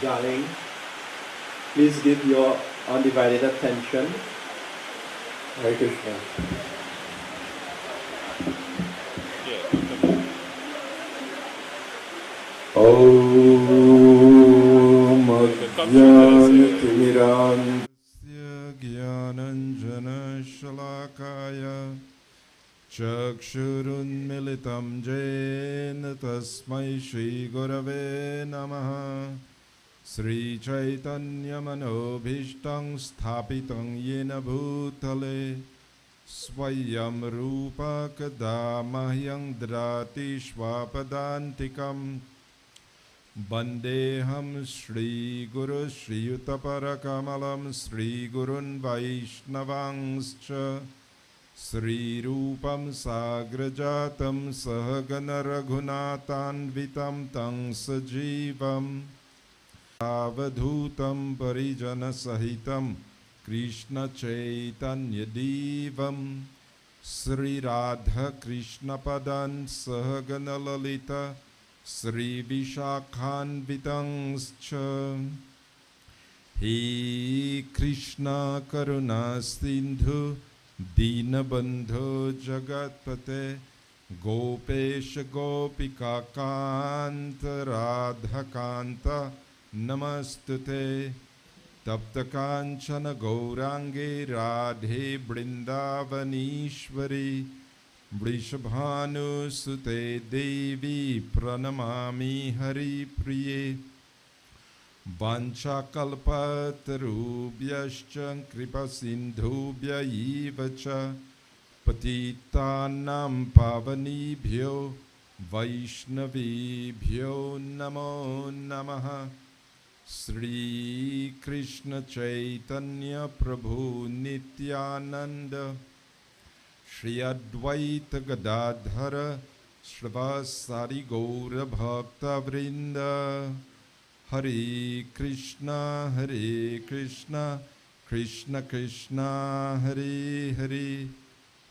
Darling, please give your undivided attention. Hare Krishna. Om Ajnanatimirandasya Jnananjana Shalakaya Chakshurunmilitam Jena Tasmai Shri Gurave Namaha Sri Chaitanya Manobhishtam Sthapitam Yena Bhutale Swayam Rupa Kadamahyam Drati Shvapadantikam Bandeham Shri Guru Shri Yutaparakamalam Shri Gurun Vaishnavangscha Sri Rupam Sagrajatam Sahagana Raghunathanvitam Tang Sajivam Avadhutam Parijana Sahitam Krishna Chaitanya Divam Sri Radha Krishna Padan Sahagana Lalita Sri Vishakhanvitangscha He Krishna Karuna Sindhu Dinabandho Jagatpate Gopesha Gopika Kanta Radha Kanta Namastute Tapta Kanchana Gaurange Radhe Brindavanishwari Vrishabhanu Sute Devi Pranamami Hari Priye Vancha Kalpatarubhyascha Kripa Sindhubhya Ivacha Patitanam Pavanibhyo Vaishnavibhyo Namo Namaha Sri Krishna Chaitanya Prabhu Nityananda Shri Advaita Gadadhara Shrivasari Gaura Bhakta Vrinda Hare Krishna Krishna Krishna Hare Hare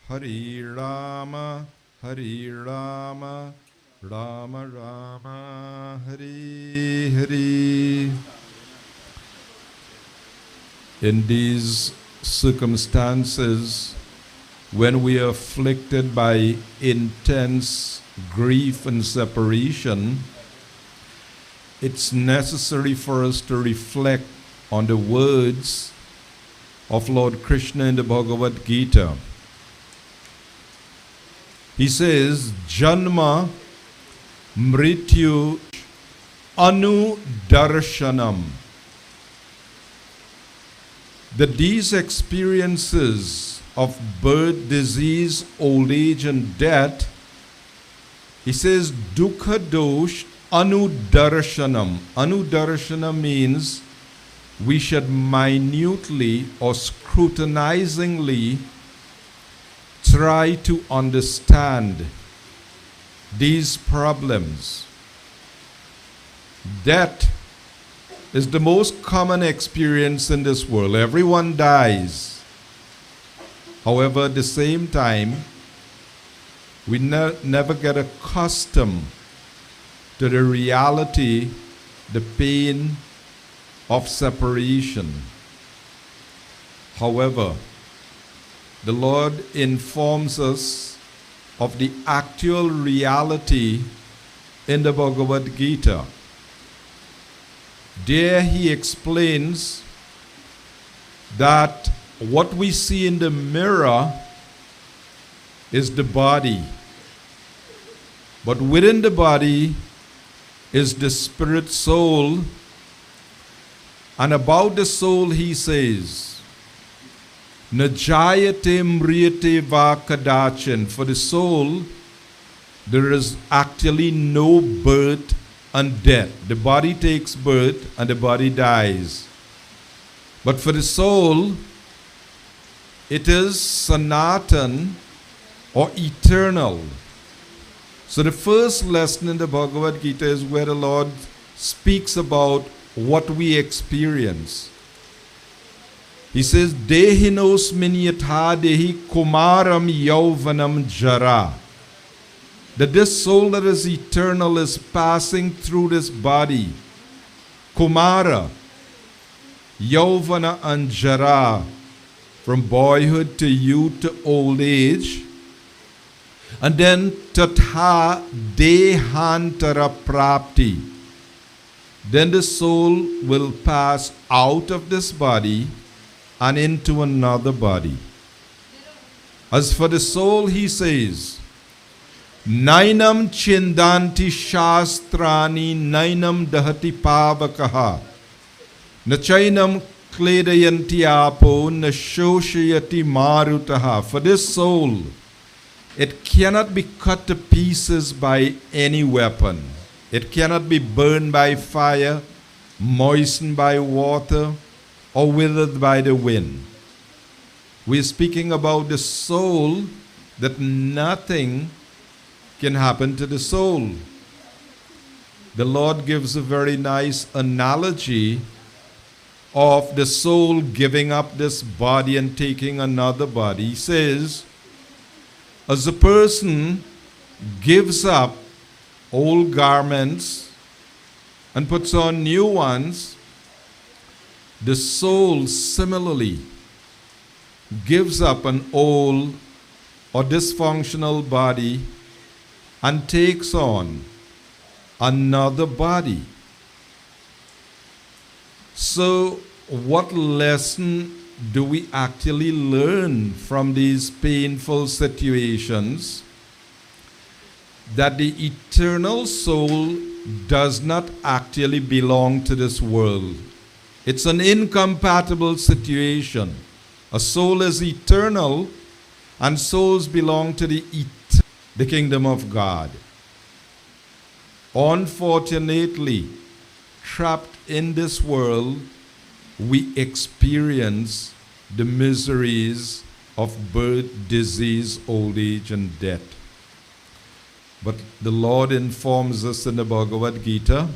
Hare Rama Rama Rama Hare Hare. In these circumstances, when we are afflicted by intense grief and separation, it's necessary for us to reflect on the words of Lord Krishna in the Bhagavad Gita. He says, Janma Mrityu Anudarshanam. That these experiences of birth, disease, old age, and death, he says, Dukkha dosh anudarshanam. Anudarshanam means we should minutely or scrutinizingly try to understand these problems. Death is the most common experience in this world. Everyone dies. However, at the same time, we never get accustomed to the reality, the pain of separation. However, the Lord informs us of the actual reality in the Bhagavad Gita. There he explains that what we see in the mirror is the body, but within the body is the spirit soul, and about the soul he says, Najayate mriyate va kadachan. For the soul, there is actually no birth and death. The body takes birth and the body dies. But for the soul, it is sanatan or eternal. So the first lesson in the Bhagavad Gita is where the Lord speaks about what we experience. He says, Dehinosmin yatha dehi kumaram yauvanam jara. That this soul that is eternal is passing through this body. Kumara, Yauvana and Jara, from boyhood to youth to old age. And then Tatha Dehantara Prapti. Then the soul will pass out of this body and into another body. As for the soul, he says, Nainam Chindanti Shastrani Nainam Dahati Pavakaha Nachainam Kledayanti Apo Nashoshayati Marutaha. For this soul, it cannot be cut to pieces by any weapon. It cannot be burned by fire, moistened by water, or withered by the wind. We're speaking about the soul, that nothing can happen to the soul. The Lord gives a very nice analogy of the soul giving up this body and taking another body. He says, as a person gives up old garments and puts on new ones, the soul similarly gives up an old or dysfunctional body and takes on another body. So, what lesson do we actually learn from these painful situations? That the eternal soul does not actually belong to this world. It's an incompatible situation. A soul is eternal, and souls belong to the kingdom of God. Unfortunately, trapped in this world, we experience the miseries of birth, disease, old age, and death. But the Lord informs us in the Bhagavad Gita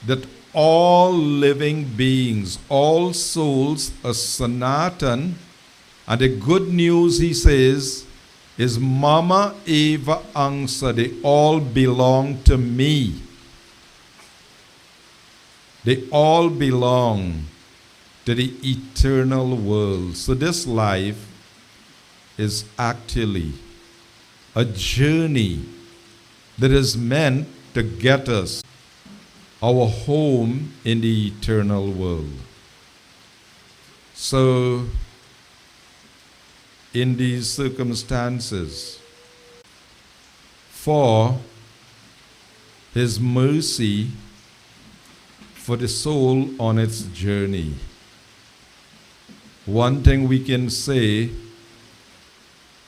that all living beings, all souls are Sanatan, and the good news, he says, is Mama Eva Angsa. They all belong to me. They all belong to the eternal world. So this life is actually a journey that is meant to get us our home in the eternal world. So, in these circumstances, for His mercy for the soul on its journey, one thing we can say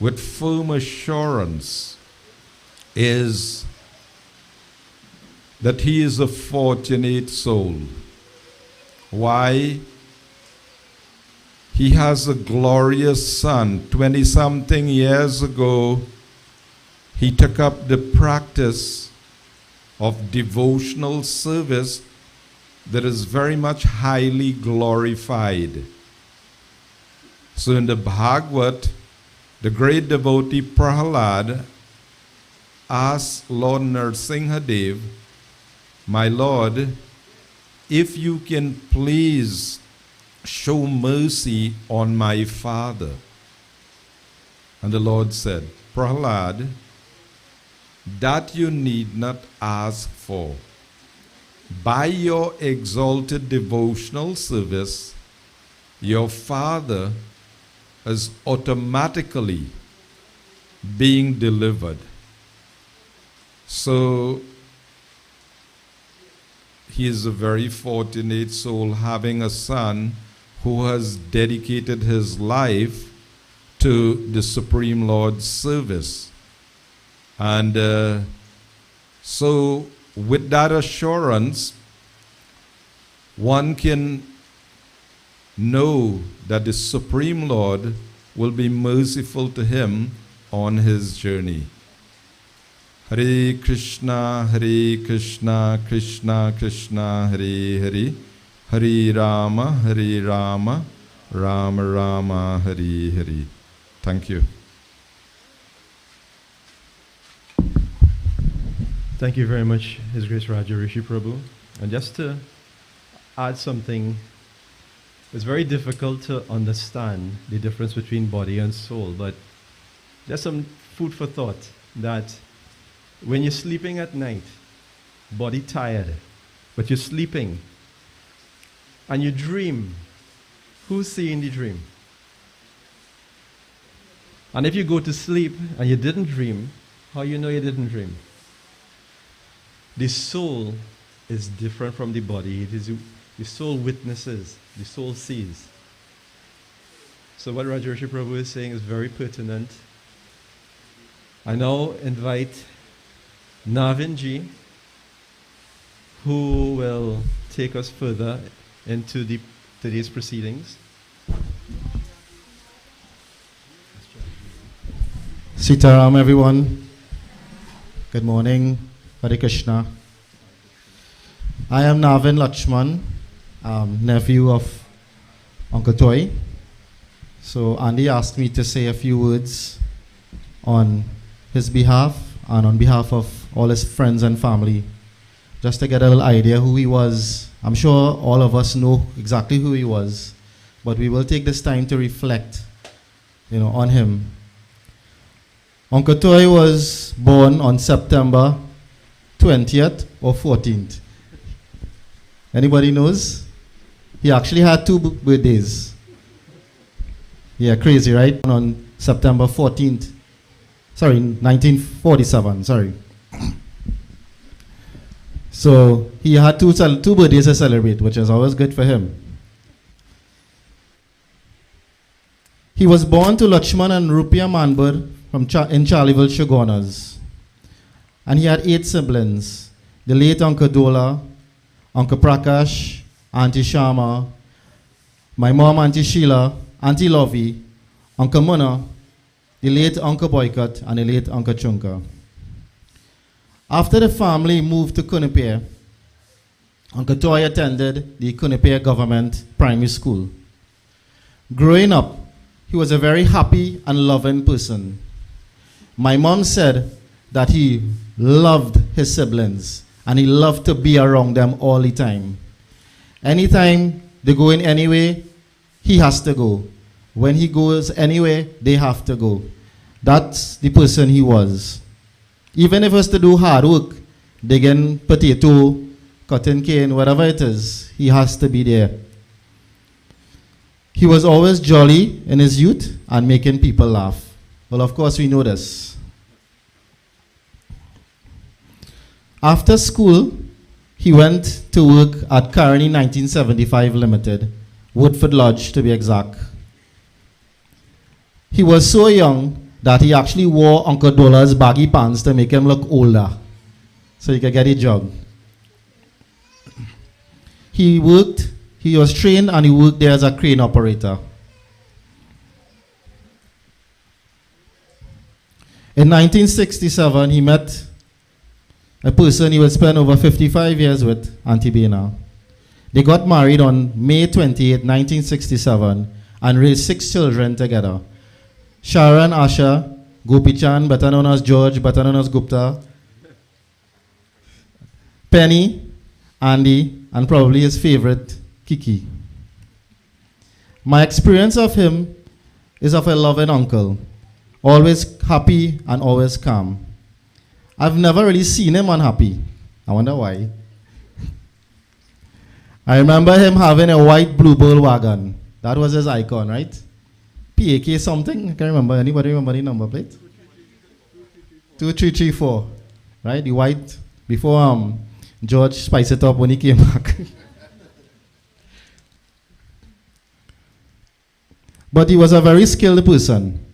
with firm assurance is that he is a fortunate soul. Why? He has a glorious son. 20-something years ago, he took up the practice of devotional service that is very much highly glorified. So in the Bhagavad, the great devotee Prahlad asked Lord Nrsimhadev, "My Lord, if you can please show mercy on my father." And the Lord said, "Prahlad, that you need not ask for. By your exalted devotional service, your father is automatically being delivered." So he is a very fortunate soul, having a son who has dedicated his life to the Supreme Lord's service. And so with that assurance, one can know that the Supreme Lord will be merciful to him on his journey. Hare Krishna, Krishna Krishna, Hare Hare, Hare Rama, Rama Rama, Hare Hare. Thank you. Thank you very much, His Grace Raja Rishi Prabhu. And just to add something. It's very difficult to understand the difference between body and soul, but there's some food for thought that when you're sleeping at night, body tired, but you're sleeping, and you dream, who's seeing the dream? And if you go to sleep and you didn't dream, how you know you didn't dream? The soul is different from the body. It is the soul witnesses, the soul sees. So what Rajarshi Prabhu is saying is very pertinent. I now invite Navin Ji, who will take us further into today's proceedings. Sitaram, everyone. Good morning. Hare Krishna. I am Navin Latchman, nephew of Uncle Toy. So Andy asked me to say a few words on his behalf and on behalf of all his friends and family, just to get a little idea who he was. I'm sure all of us know exactly who he was, but we will take this time to reflect, on him. Uncle Toy was born on September 20th or 14th. Anybody knows? He actually had two birthdays. Yeah, crazy, right? On September 14th. Sorry, 1947, sorry. So he had two birthdays to celebrate, which is always good for him. He was born to Latchman and Rupia Manbur in Charleville, Shogunas. And he had 8 siblings. The late Uncle Dola, Uncle Prakash, Auntie Shama, my mom, Auntie Sheila, Auntie Lovey, Uncle Muna, the late Uncle Boycott, and the late Uncle Chunka. After the family moved to Kunipir, Uncle Toy attended the Kunipir Government Primary School. Growing up, he was a very happy and loving person. My mom said that he loved his siblings and he loved to be around them all the time. Anytime they go in anyway, he has to go. When he goes anywhere, they have to go. That's the person he was. Even if it was to do hard work, digging potato, cutting cane, whatever it is, he has to be there. He was always jolly in his youth and making people laugh. Well, of course, we know this. After school, he went to work at Caroni 1975 Limited, Woodford Lodge to be exact. He was so young that he actually wore Uncle Dola's baggy pants to make him look older, so he could get a job. He was trained and he worked there as a crane operator. In 1967, he met a person he would spend over 55 years with, Auntie Bena. They got married on May 28, 1967, and raised 6 children together. Sharon, Asha, Gopichan, better known as George, better known as Gupta, Penny, Andy, and probably his favorite, Kiki. My experience of him is of a loving uncle, always happy and always calm. I've never really seen him unhappy. I wonder why. I remember him having a white Bluebird wagon. That was his icon, right? PAK something? I can't remember. Anybody remember the number plate? 2334. Right? The white, before George spiced it up when he came back. But he was a very skilled person.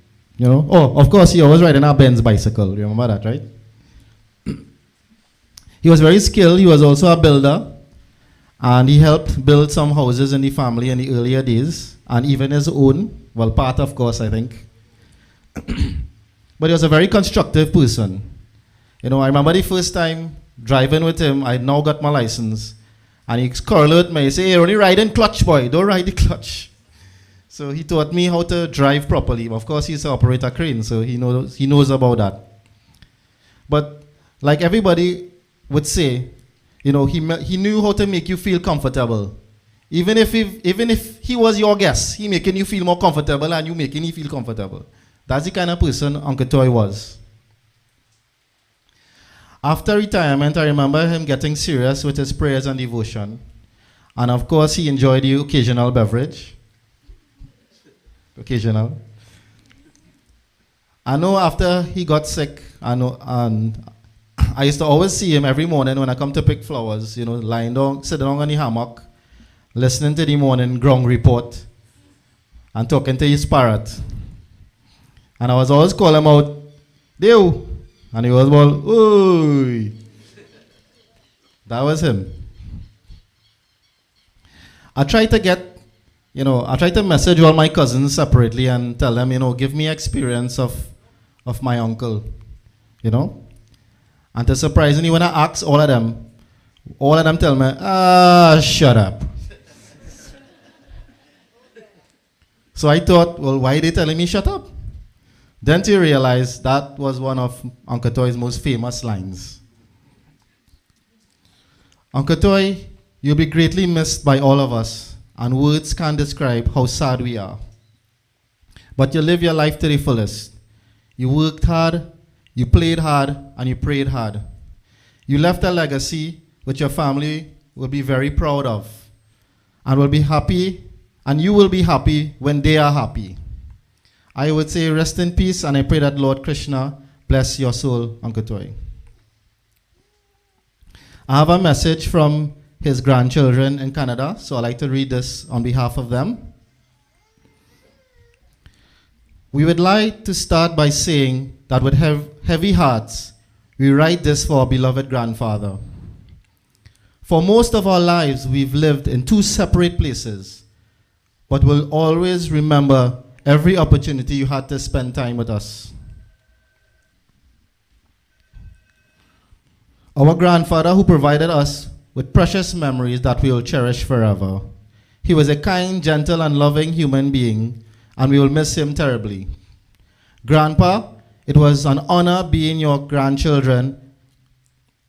Oh, of course, he always riding a Benz bicycle. Remember that, right? He was very skilled. He was also a builder. And he helped build some houses in the family in the earlier days. And even his own. Well, part, of course, I think. But he was a very constructive person. I remember the first time driving with him, I had now got my license. And he correlated me. He said, "Hey, you're only riding clutch, boy. Don't ride the clutch." So he taught me how to drive properly. Of course, he's an operator crane, so he knows about that. But like everybody would say, he knew how to make you feel comfortable. Even if he was your guest, he making you feel more comfortable and you making him feel comfortable. That's the kind of person Uncle Toy was. After retirement, I remember him getting serious with his prayers and devotion. And of course, he enjoyed the occasional beverage. Occasional. I know after he got sick, and I used to always see him every morning when I come to pick flowers, lying down, sitting down on the hammock, listening to the morning ground report, and talking to his parrot. And I was always calling him out, Deo. And he was all, oi. That was him. I tried to message all my cousins separately and tell them, give me experience of my uncle, And to surprisingly, when I asked all of them tell me, shut up. So I thought, well, why are they telling me shut up? Then to realize that was one of Uncle Toy's most famous lines. Uncle Toy, you'll be greatly missed by all of us, and words can't describe how sad we are. But you live your life to the fullest. You worked hard, you played hard, and you prayed hard. You left a legacy which your family will be very proud of, and will be happy, and you will be happy when they are happy. I would say rest in peace, and I pray that Lord Krishna bless your soul, Uncle Toy. I have a message from his grandchildren in Canada, so I'd like to read this on behalf of them. We would like to start by saying that with heavy hearts, we write this for our beloved grandfather. For most of our lives, we've lived in two separate places, but we'll always remember every opportunity you had to spend time with us. Our grandfather who provided us with precious memories that we will cherish forever. He was a kind, gentle, and loving human being, and we will miss him terribly. Grandpa, it was an honor being your grandchildren,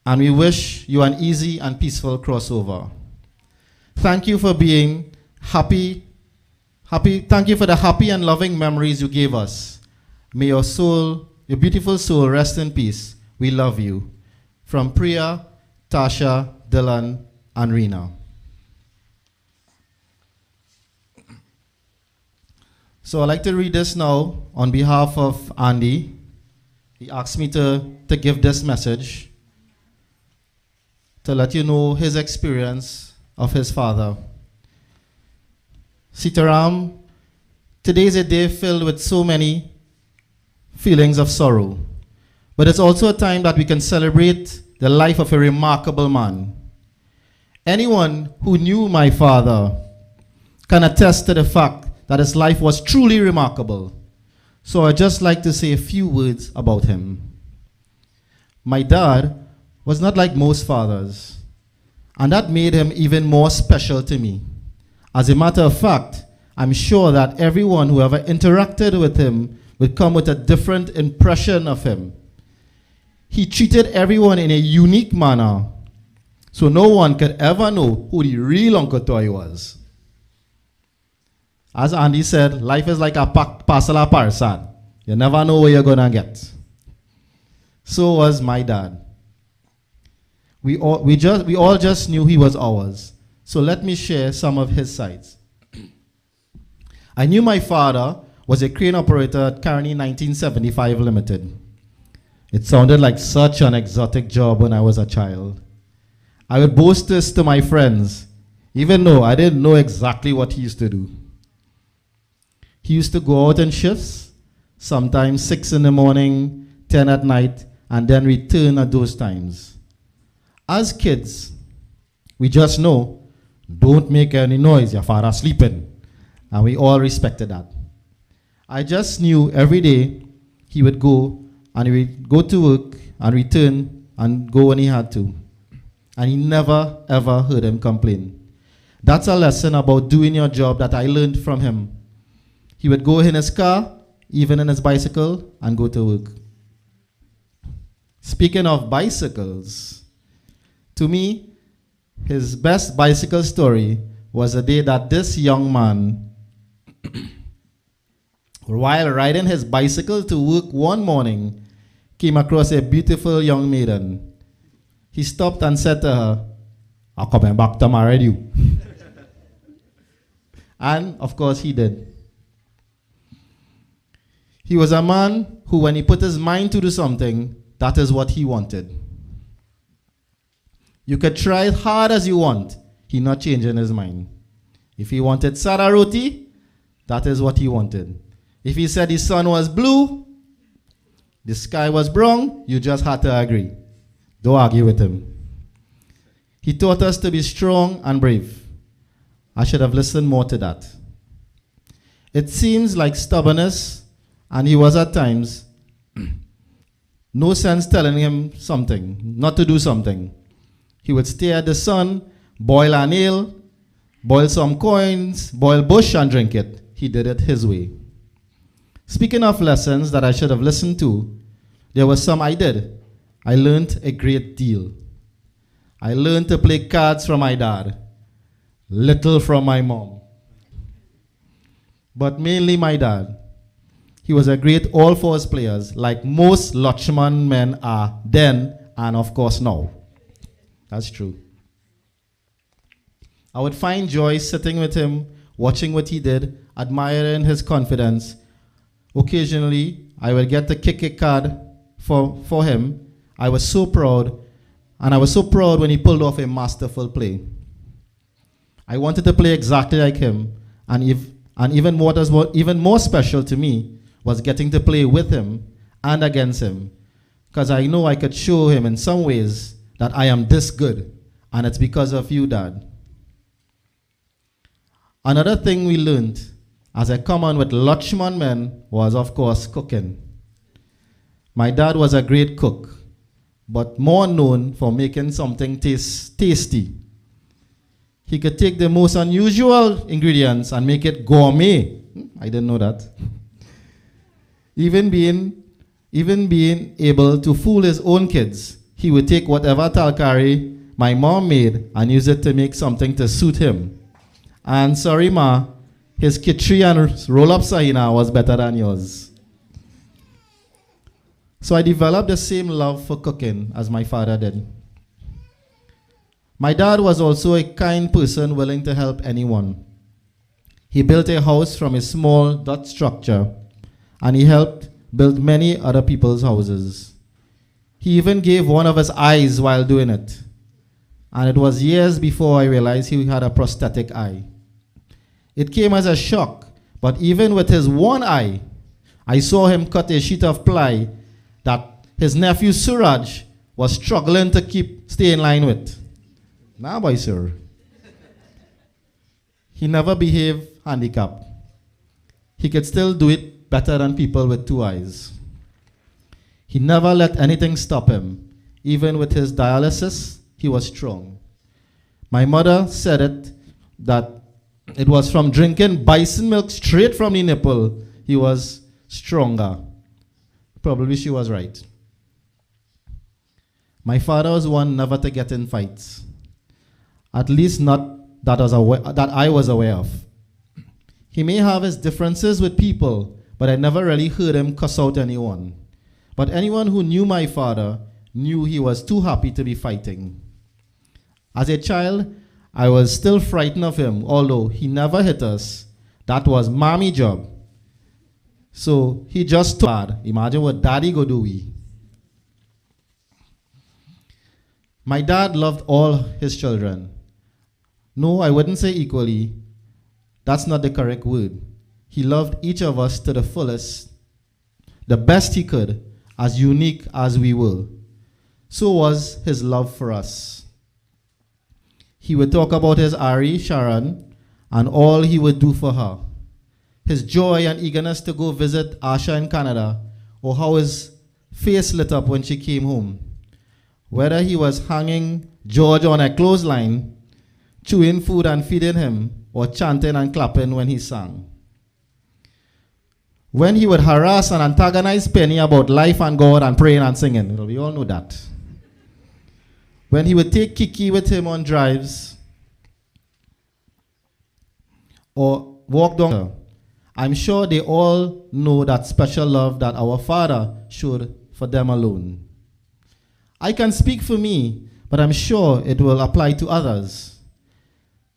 and we wish you an easy and peaceful crossover. Thank you for being happy. Thank you for the happy and loving memories you gave us. May your soul, your beautiful soul, rest in peace. We love you. From Priya, Tasha, Dylan, and Rena. So I'd like to read this now on behalf of Andy. He asked me to give this message to let you know his experience of his father. Sitaram, today is a day filled with so many feelings of sorrow, but it's also a time that we can celebrate the life of a remarkable man. Anyone who knew my father can attest to the fact that his life was truly remarkable. So I'd just like to say a few words about him. My dad was not like most fathers, and that made him even more special to me. As a matter of fact, I'm sure that everyone who ever interacted with him would come with a different impression of him. He treated everyone in a unique manner, so no one could ever know who the real Uncle Toy was. As Andy said, life is like a parcel of parcel. You never know where you're going to get. So was my dad. We all just knew he was ours. So let me share some of his sides. I knew my father was a crane operator at Caroni 1975 Limited. It sounded like such an exotic job when I was a child. I would boast this to my friends, even though I didn't know exactly what he used to do. He used to go out in shifts, sometimes 6 in the morning, 10 at night, and then return at those times. As kids, we just know, don't make any noise, your father's sleeping. And we all respected that. I just knew every day he would go, and he would go to work and return and go when he had to. And he never, ever heard him complain. That's a lesson about doing your job that I learned from him. He would go in his car, even in his bicycle, and go to work. Speaking of bicycles, to me, his best bicycle story was the day that this young man, while riding his bicycle to work one morning, came across a beautiful young maiden. He stopped and said to her, "I'm coming back to marry you." And of course he did. He was a man who, when he put his mind to do something, that is what he wanted. You could try as hard as you want, he not changing his mind. If he wanted sada roti, that is what he wanted. If he said the sun was blue, the sky was brown, you just had to agree. Don't argue with him. He taught us to be strong and brave. I should have listened more to that. It seems like stubbornness, and he was at times. No sense telling him something, not to do something. He would stare at the sun, boil an ale, boil some coins, boil bush and drink it. He did it his way. Speaking of lessons that I should have listened to, there were some I did. I learned a great deal. I learned to play cards from my dad, little from my mom, but mainly my dad. He was a great all-fours player, like most Latchman men are then and of course now. That's true. I would find joy sitting with him, watching what he did, admiring his confidence. Occasionally, I would get to kick a card for him. I was so proud, and I was so proud when he pulled off a masterful play. I wanted to play exactly like him, and even more special to me was getting to play with him and against him, because I know I could show him in some ways that I am this good, and it's because of you, Dad. Another thing we learned as a common with Latchman men was, of course, cooking. My dad was a great cook, but more known for making something tasty. He could take the most unusual ingredients and make it gourmet. I didn't know that. Even being able to fool his own kids, he would take whatever talkari my mom made and use it to make something to suit him. And sorry ma, his kitri and roll-up sahina was better than yours. So I developed the same love for cooking as my father did. My dad was also a kind person willing to help anyone. He built a house from a small Dutch structure, and he helped build many other people's houses. He even gave one of his eyes while doing it. And it was years before I realized he had a prosthetic eye. It came as a shock, but even with his one eye, I saw him cut a sheet of ply that his nephew Suraj was struggling to stay in line with. Nah, boy, sir. He never behaved handicapped. He could still do it better than people with two eyes. He never let anything stop him. Even with his dialysis, he was strong. My mother said that it was from drinking bison milk straight from the nipple he was stronger. Probably she was right. My father was one never to get in fights. At least not that I was aware of. He may have his differences with people, but I never really heard him cuss out anyone. But anyone who knew my father knew he was too happy to be fighting. As a child, I was still frightened of him, although he never hit us. That was mommy job. So he just took bad. Imagine what daddy go do we. My dad loved all his children. No, I wouldn't say equally. That's not the correct word. He loved each of us to the fullest, the best he could, as unique as we were. So was his love for us. He would talk about his Ari, Sharon, and all he would do for her. His joy and eagerness to go visit Asha in Canada, or how his face lit up when she came home. Whether he was hanging George on a clothesline, chewing food and feeding him, or chanting and clapping when he sang. When he would harass and antagonize Penny about life and God and praying and singing. Well, we all know that. When he would take Kiki with him on drives. or walk down. I'm sure they all know that special love that our Father showed for them alone. I can speak for me, but I'm sure it will apply to others.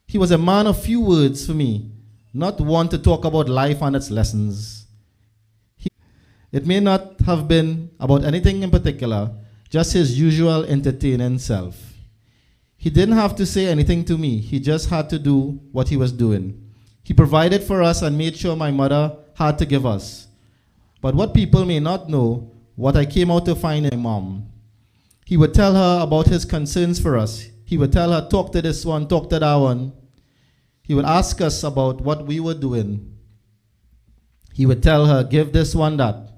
He was a man of few words for me, not one to talk about life and its lessons. It may not have been about anything in particular, just his usual entertaining self. He didn't have to say anything to me. He just had to do what he was doing. He provided for us and made sure my mother had to give us. But what people may not know, what I came out to find in my mom. He would tell her about his concerns for us. He would tell her, talk to this one, talk to that one. He would ask us about what we were doing. He would tell her, give this one that.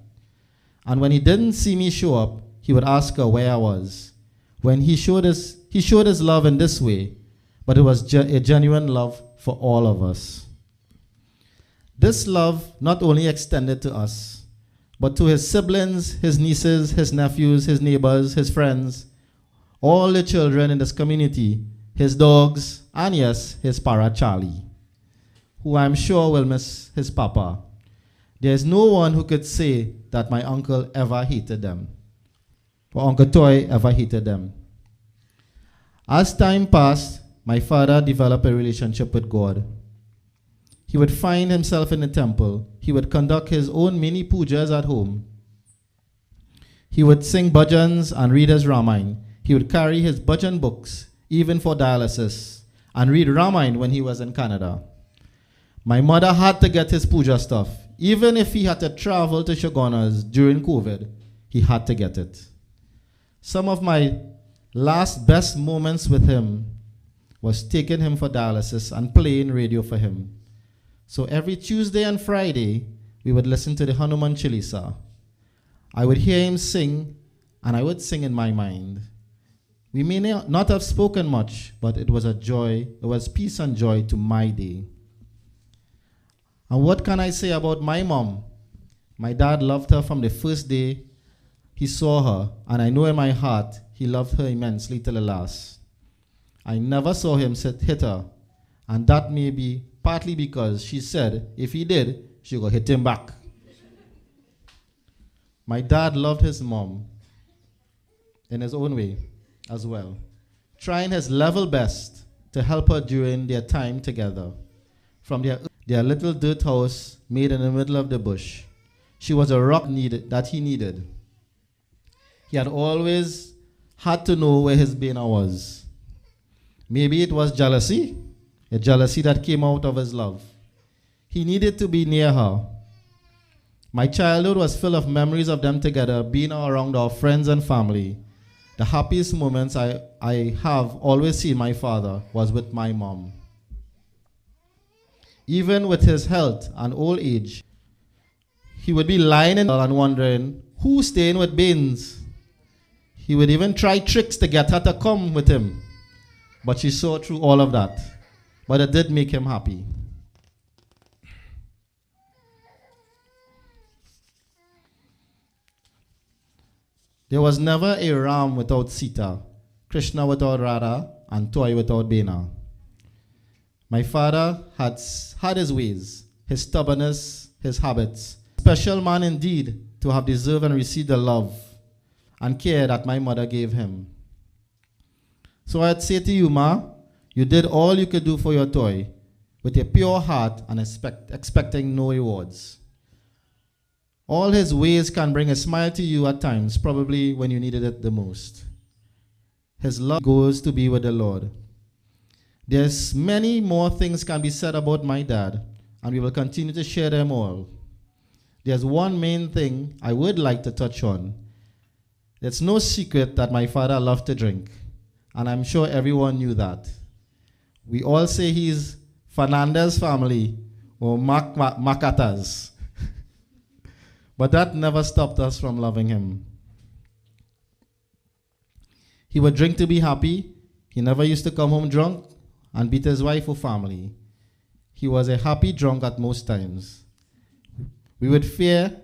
And when he didn't see me show up, he would ask her where I was. When he showed his love in this way, but it was a genuine love for all of us. This love not only extended to us, but to his siblings, his nieces, his nephews, his neighbors, his friends, all the children in this community, his dogs, and yes, his parrot Charlie, who I'm sure will miss his papa. There is no one who could say that my uncle ever hated them, or Uncle Toy ever hated them. As time passed, my father developed a relationship with God. He would find himself in the temple. He would conduct his own mini pujas at home. He would sing bhajans and read his Ramayana. He would carry his bhajan books, even for dialysis, and read Ramayana when he was in Canada. My mother had to get his puja stuff. Even if he had to travel to Shogunas during COVID, he had to get it. Some of my last best moments with him was taking him for dialysis and playing radio for him. So every Tuesday and Friday, we would listen to the Hanuman Chalisa. I would hear him sing, and I would sing in my mind. We may not have spoken much, but it was a joy, it was peace and joy to my day. And what can I say about my mom? My dad loved her from the first day he saw her, and I know in my heart he loved her immensely till the last. I never saw him hit her, and that may be partly because she said if he did, she would hit him back. My dad loved his mom in his own way as well, trying his level best to help her during their time together. From their little dirt house made in the middle of the bush, she was a rock that he needed. He had always had to know where his Bena was. Maybe it was jealousy, a jealousy that came out of his love. He needed to be near her. My childhood was full of memories of them together, being around our friends and family. The happiest moments I have always seen my father was with my mom. Even with his health and old age, he would be lying in and wondering, who's staying with Baines? He would even try tricks to get her to come with him. But she saw through all of that. But it did make him happy. There was never a Ram without Sita, Krishna without Radha, and Toy without Bena. My father had his ways, his stubbornness, his habits. Special man indeed to have deserved and received the love and care that my mother gave him. So I'd say to you, Ma, you did all you could do for your Toy with a pure heart and expecting no rewards. All his ways can bring a smile to you at times, probably when you needed it the most. His love goes to be with the Lord. There's many more things can be said about my dad, and we will continue to share them all. There's one main thing I would like to touch on. It's no secret that my father loved to drink, and I'm sure everyone knew that. We all say he's Fernandez family or Macatas. But that never stopped us from loving him. He would drink to be happy. He never used to come home drunk and beat his wife or family. He was a happy drunk at most times. We would fear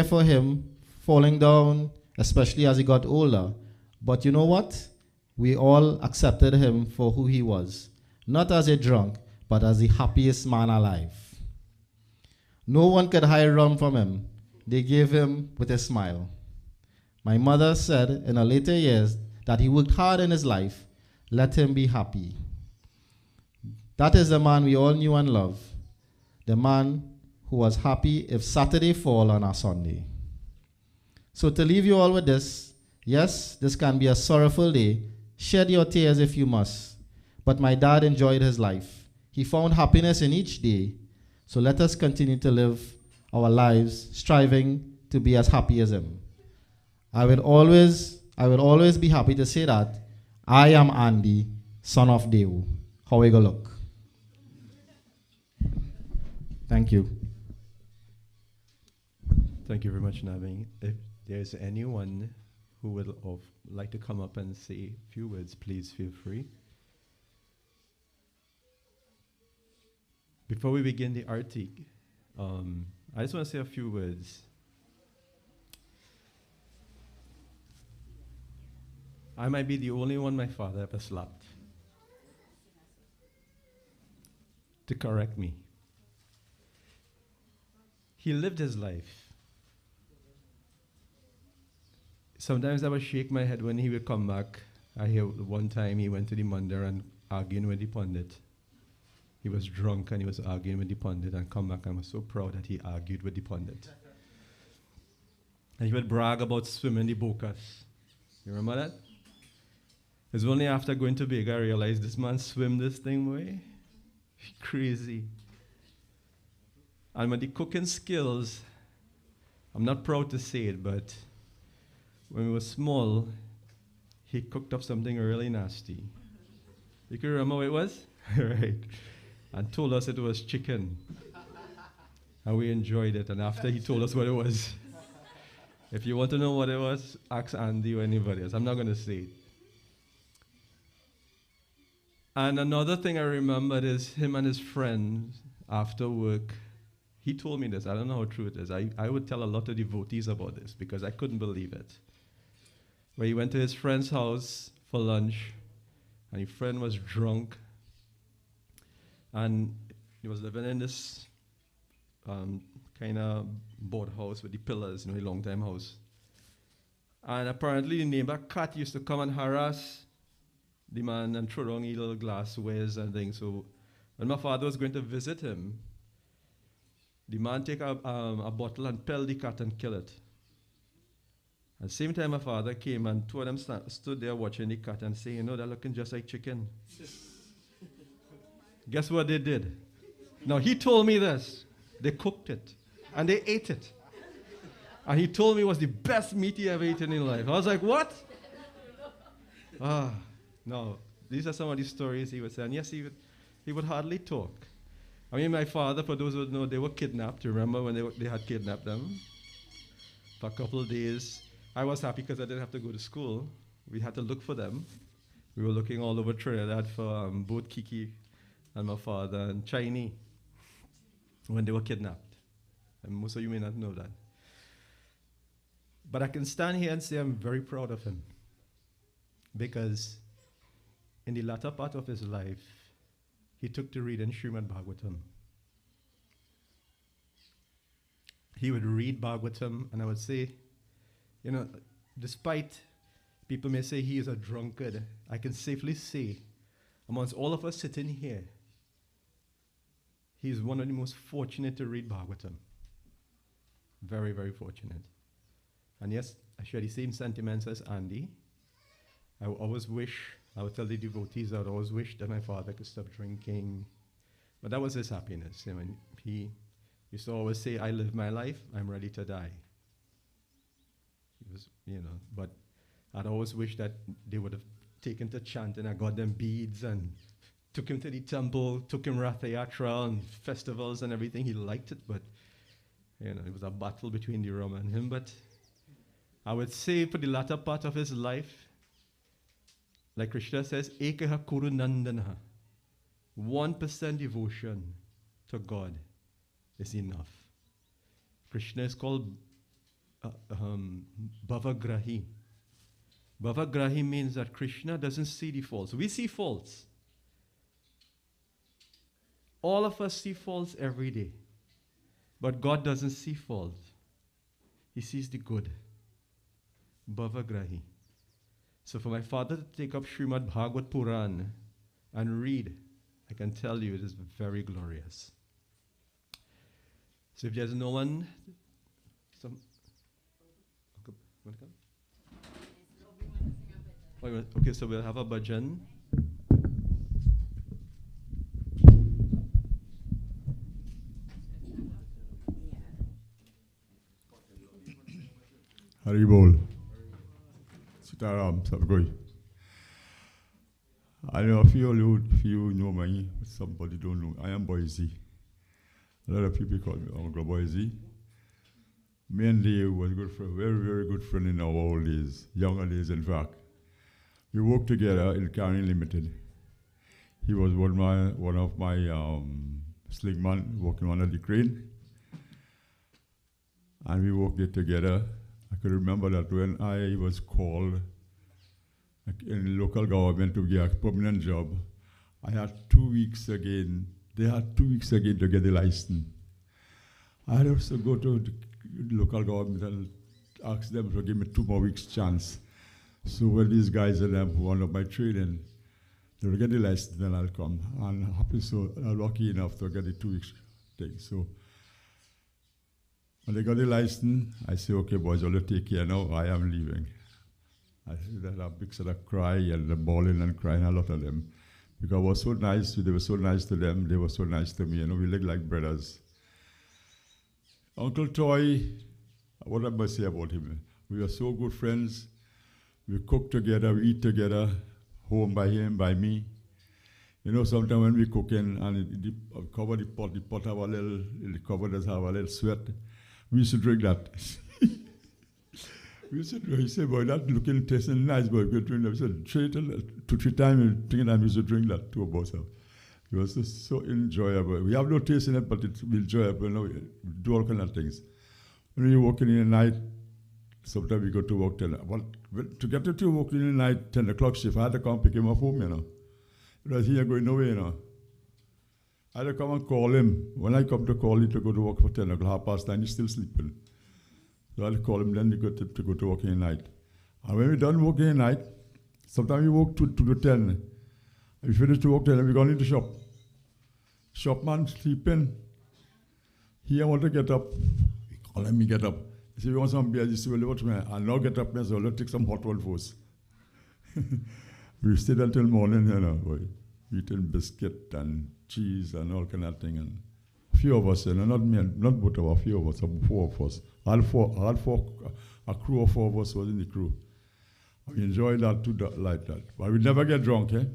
for him falling down, especially as he got older. But you know what? We all accepted him for who he was. Not as a drunk, but as the happiest man alive. No one could hide rum from him. They gave him with a smile. My mother said in her later years that he worked hard in his life. Let him be happy. That is the man we all knew and loved. The man who was happy if Saturday fall on a Sunday. So to leave you all with this, yes, this can be a sorrowful day. Shed your tears if you must. But my dad enjoyed his life. He found happiness in each day. So let us continue to live our lives striving to be as happy as him. I will always be happy to say that I am Andy, son of Deo. How we go look? Thank you. Thank you very much, Naveen. If there's anyone who would like to come up and say a few words, please feel free. Before we begin the article, I just want to say a few words. I might be the only one my father ever slapped to correct me. He lived his life. Sometimes I would shake my head when he would come back. I hear one time he went to the mandir and arguing with the pundit. He was drunk and he was arguing with the pundit and come back and was so proud that he argued with the pundit. And he would brag about swimming the bokas. You remember that? It was only after going to big I realized this man swim this thing way. Crazy. And with the cooking skills, I'm not proud to say it, but when we were small, he cooked up something really nasty. You can remember what it was? Right. And told us it was chicken. And we enjoyed it. And after he told us what it was, if you want to know what it was, ask Andy or anybody else. I'm not going to say it. And another thing I remembered is him and his friends after work. He told me this. I don't know how true it is. I would tell a lot of devotees about this because I couldn't believe it. Where he went to his friend's house for lunch, and his friend was drunk, and he was living in this kind of board house with the pillars, a long time house. And apparently the neighbor cat used to come and harass the man and throw down little glasswares and things. So when my father was going to visit him, the man take a bottle and pelt the cat and kill it. At the same time, my father came and two of them stood there watching the cat and saying, they're looking just like chicken. Guess what they did? Now, he told me this. They cooked it and they ate it. And he told me it was the best meat he ever eaten in life. I was like, what? No. These are some of the stories he was saying. Yes, he would hardly talk. I mean, my father, for those who don't know, they were kidnapped. You remember when they had kidnapped them? For a couple of days. I was happy because I didn't have to go to school. We had to look for them. We were looking all over Trinidad for both Kiki and my father and Chinese when they were kidnapped. And most of you may not know that. But I can stand here and say I'm very proud of him. Because in the latter part of his life, he took to reading Srimad Bhagavatam. He would read Bhagavatam, and I would say, despite people may say he is a drunkard, I can safely say, amongst all of us sitting here, he is one of the most fortunate to read Bhagavatam. Very, very fortunate. And yes, I share the same sentiments as Andy. I would tell the devotees, I would always wish that my father could stop drinking. But that was his happiness. He used to always say, I live my life, I'm ready to die. He was, but I'd always wish that they would have taken to chanting. I got them beads and took him to the temple, took him Ratha Yatra and festivals and everything. He liked it, but it was a battle between the Ram and him. But I would say for the latter part of his life, like Krishna says, Ekaha Kuru Nandanaha. 1% devotion to God is enough. Krishna is called Bhavagrahi. Bhavagrahi means that Krishna doesn't see the faults. We see faults. All of us see faults every day. But God doesn't see fault. He sees the good. Bhavagrahi. So for my father to take up Srimad Bhagavad Puran and read, I can tell you it is very glorious. So if there's no one, want to come? Okay, so we'll have a bhajan. Haribol. Sitaram, Sabgoi. I know a few know me, but somebody don't know. I am Boise. A lot of people call me Uncle Boise. Me and Dave was good friend, very, very good friend in our old days, younger days in fact. We worked together in Caroni Limited. He was one of my slingman working under the crane. And we worked it together. I could remember that when I was called in local government to get a permanent job, I had 2 weeks again. They had 2 weeks again to get the license. I had also go to the local government and ask them to give me 2 more weeks chance. So when these guys and them who up my training, they'll get the license, then I'll come. And happy so lucky enough to get the 2 weeks thing. So when they got the license, I say, okay, boys, I'll take care now. I am leaving. I had a big sort of cry and the bawling and crying, a lot of them. Because I was so nice, they were so nice to them, they were so nice to me. You know, we look like brothers. Uncle Toy, what I must say about him? We were so good friends. We cook together, we eat together, home by him, by me. You know, sometimes when we cooking and cover the pot have a little, the cover does have a little sweat. We used to drink that. We used to drink. He said, boy, that looking, tasting nice, boy. We drink that. We said, 2-3 times, we used to drink that to ourselves. It was just so enjoyable. We have no taste in it, but it's enjoyable. You know, we do all kind of things. When you're working in the night, sometimes we go to work 10. But to get to work in the night, 10 o'clock shift, I had to come pick him up home, you know. He was here going nowhere, you know. I had to come and call him. When I come to call him to go to work for 10 o'clock, 9:30, he's still sleeping. So I had to call him, then he got to go to work in the night. And when we're done working in the night, sometimes we work 2 to 10. We finish to work 10, and we go into the shop. Shopman sleeping. He want to get up. We call him, he get up. He said, we want some beer. He said, well, watch me. I'll now get up, so let's take some hot one first. We stayed until morning, you know, boy. Eating biscuit and cheese and all kind of thing. And a few of us, you know, not me, not both of us, a few of us, 4 of us. A crew of 4 of us was in the crew. We enjoyed that too, like that. But we never get drunk, eh?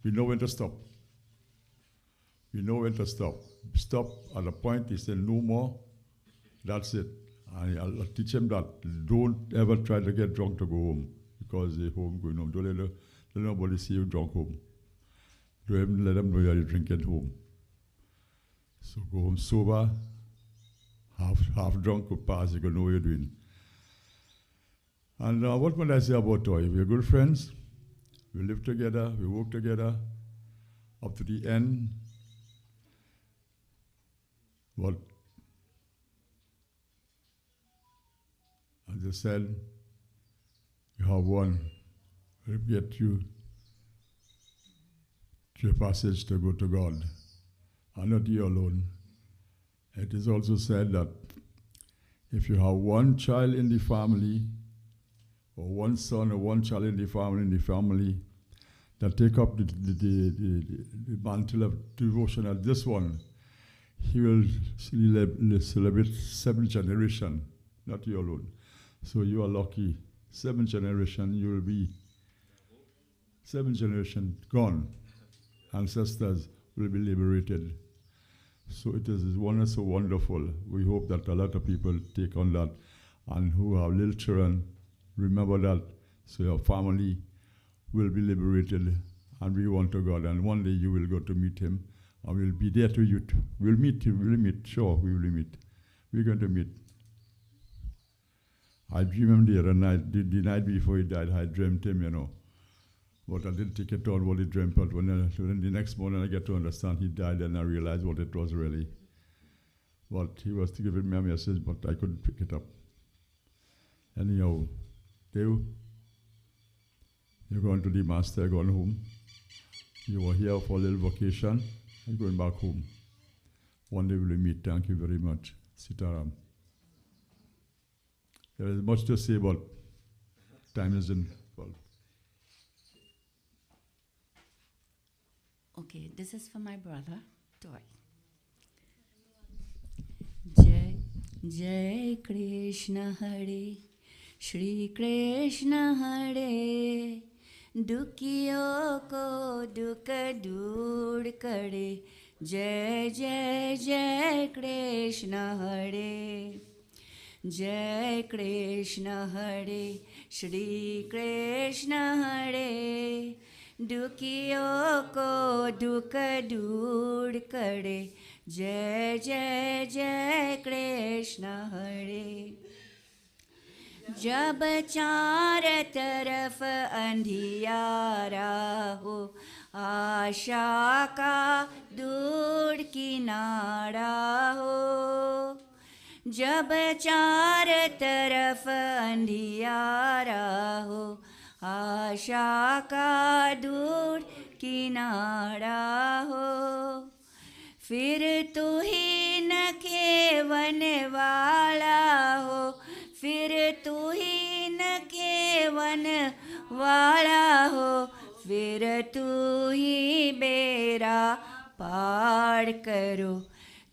We know when to stop. We know when to stop. Stop at a point, he said, no more. That's it. And I'll teach him that. Don't ever try to get drunk to go home. Because they're home going home. Don't let nobody see you drunk home. Don't let them know you're drinking home. So go home sober, half drunk could pass, you can know what you're doing. And what would I say about Toy? We're good friends. We live together, we work together up to the end. But as I said, you have one. We'll get you to a passage to go to God, and not you alone. It is also said that if you have one child in the family, or one son or one child in the family that take up the mantle of devotion as this one, he will celebrate 7th generation, not you alone. So you are lucky. 7th generation, you will be 7th generation gone. Ancestors will be liberated. So it is so wonderful. We hope that a lot of people take on that, and who have little children, remember that, so your family will be liberated, and we want to God. And one day you will go to meet him, and we'll be there to you. We'll meet, sure, we will meet. We're going to meet. I dreamed him the other night, the night before he died, I dreamt him, you know. But I didn't take it on what he dreamt. But when the next morning I get to understand he died, and I realized what it was really. But he was giving me a message, but I couldn't pick it up. Anyhow, Dave, you're going to the master, going home. You were here for a little vacation, and going back home. One day we'll meet. Thank you very much. Sitaram. There is much to say, but time is in. Okay, this is for my brother, Toy. Jai, Jai Krishna Hare, Shri Krishna Hare, Dukhiyo ko dukh dur kare, Jai, Jai, Jai Krishna Hare. Jai Krishna Hare, Shri Krishna Hare, Dukhiyo ko dukh dur kare, Jai, Jai, Jai Krishna Hare. जब चार तरफ अंधियारा हो, आशा का दूर किनारा हो। जब चार तरफ अंधियारा हो, आशा का दूर किनारा हो। फिर तू ही न केवन वाला हो, फिर तू ही न केवन वाला हो, फिर तू ही बेड़ा पार करो।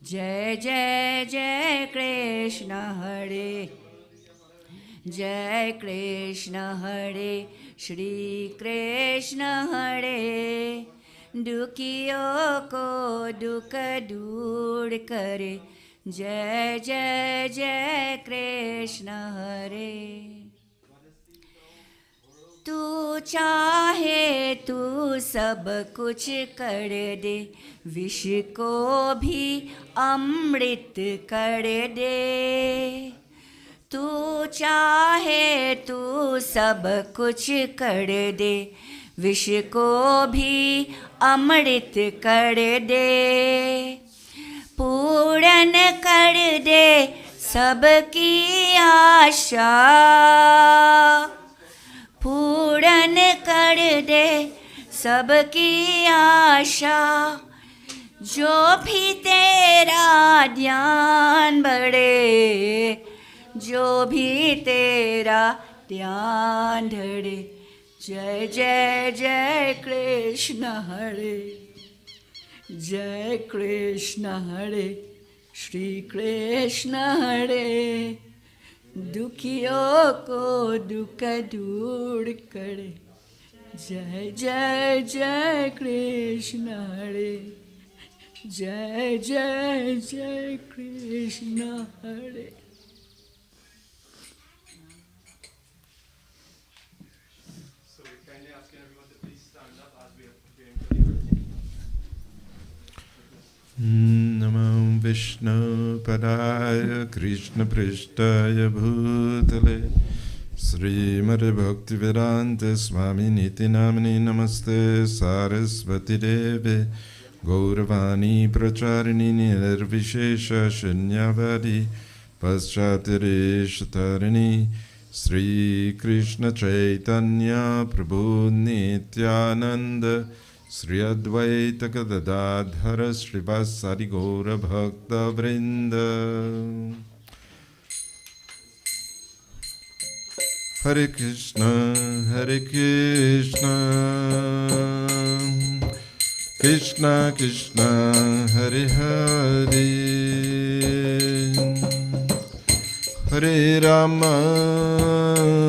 जय जय जय कृष्ण हरे, जय कृष्ण हरे, श्री कृष्ण हरे। दुखियों को दुख दूर करे, जय जय जय कृष्ण हरे। तू चाहे तू सब कुछ कर दे, विष को भी अमृत कर दे। तू चाहे तू सब कुछ कर दे, विष को भी अमृत कर दे। पूर्ण कर दे सबकी आशा, पूर्ण कर दे सबकी आशा। जो भी तेरा ध्यान बढ़े, जो भी तेरा ध्यान धरे। जय जय जय कृष्ण हरे, जय कृष्ण हरे, श्री कृष्ण हरे। दुखियों को दुख दूर करे, जय जय जय कृष्ण हरे, जय जय जय कृष्ण हरे। Namo Vishnu Padaya Krishna Prishtaya Bhutale Srimad Bhaktivedanta Swami Niti Namani Namaste Sarasvati Deve Gauravani Pracharini Nirvishesha Shunyavadi Paschatirishatarani Sri Krishna Chaitanya Prabhu Nityananda Sri Advaita Gadadhara Srivasari Gaura Bhakta Vrinda. Hare Krishna, Hare Krishna, Krishna Krishna, Hare Hare, Hare Rama,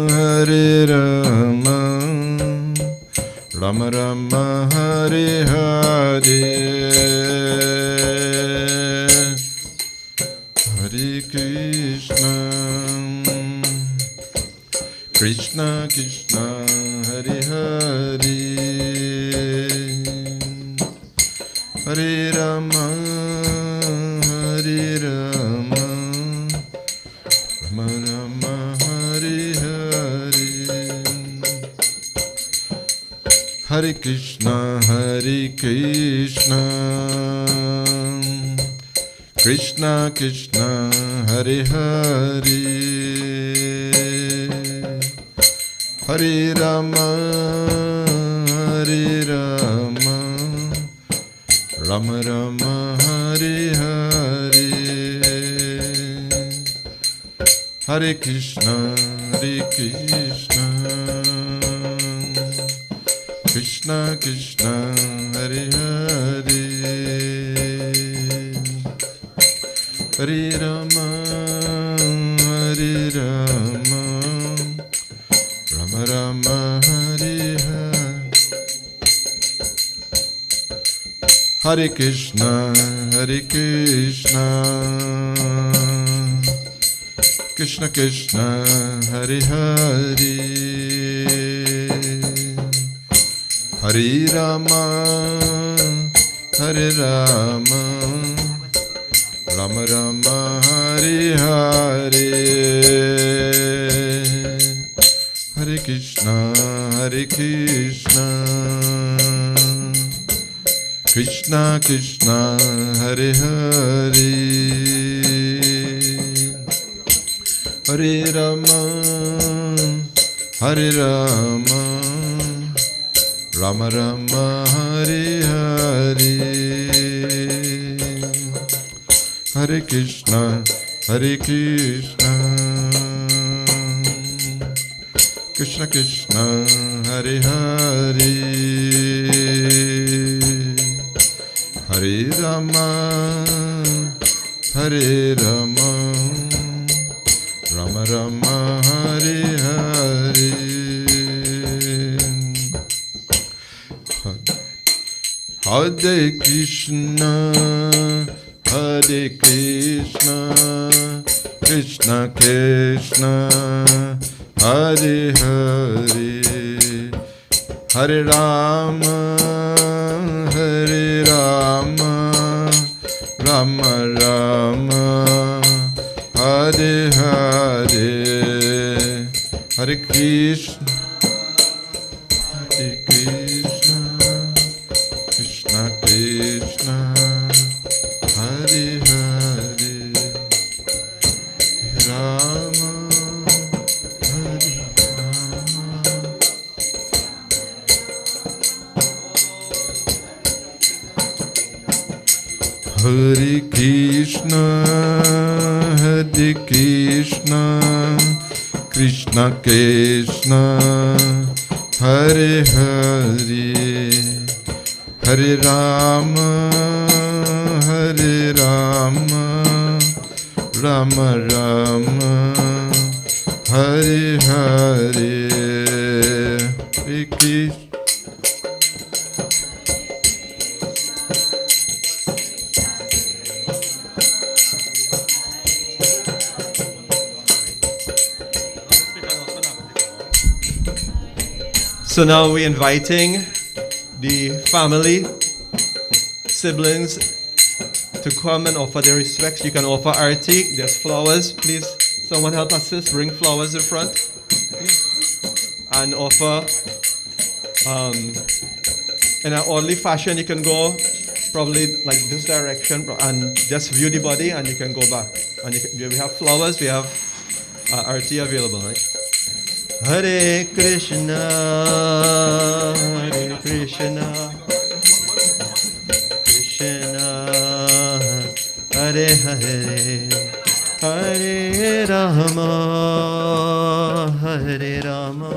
Hare Rama, Rama Rama Hare Hare, Hare Krishna, Krishna Krishna, Hare Hare, Hare Rama, Hare Rama, Rama Rama Hare Hare. Hare Krishna, Krishna Krishna, Hare Hare, Hare Rama, Hare Rama, Rama Rama, Hare Hare, Hare Krishna, Krishna Krishna, Hare Hare, Hare Rama, Hare Rama, Rama Rama, Hare Hare, Hare Krishna, Krishna Krishna, Hare Hare, Hare Rama, Hare Rama, Rama Rama, Hare Hare, Hare Krishna, Krishna Krishna, Hare Hare, Hare Rama, Hare Rama, Rama Rama, Hare Hare, Hare Krishna, Krishna Krishna, Hare Hare, Hare Rama, Hare Rama, Rama Rama, Hare Hare, Hare Krishna, Krishna Krishna, Hare Hare, Hare Rama, Hare Rama, Rama Rama, Hare Hare, Hare Krishna, Krishna Krishna, Hare Hare, Rama, Hare Rama, Hare Krishna, Krishna Krishna, Hare Hare, Hare Rama, Hare Rama, Rama Rama, Hare Hare, Hare Krishna. So now we're inviting the family, siblings, to come and offer their respects. You can offer arti. There's flowers. Please, someone help assist. Bring flowers in front. And offer. In an orderly fashion, you can go probably like this direction and just view the body, and you can go back. And we have flowers. We have arti available, right? Hare Krishna, Hare Krishna, Krishna, Hare Hare, Hare Rama, Hare Rama,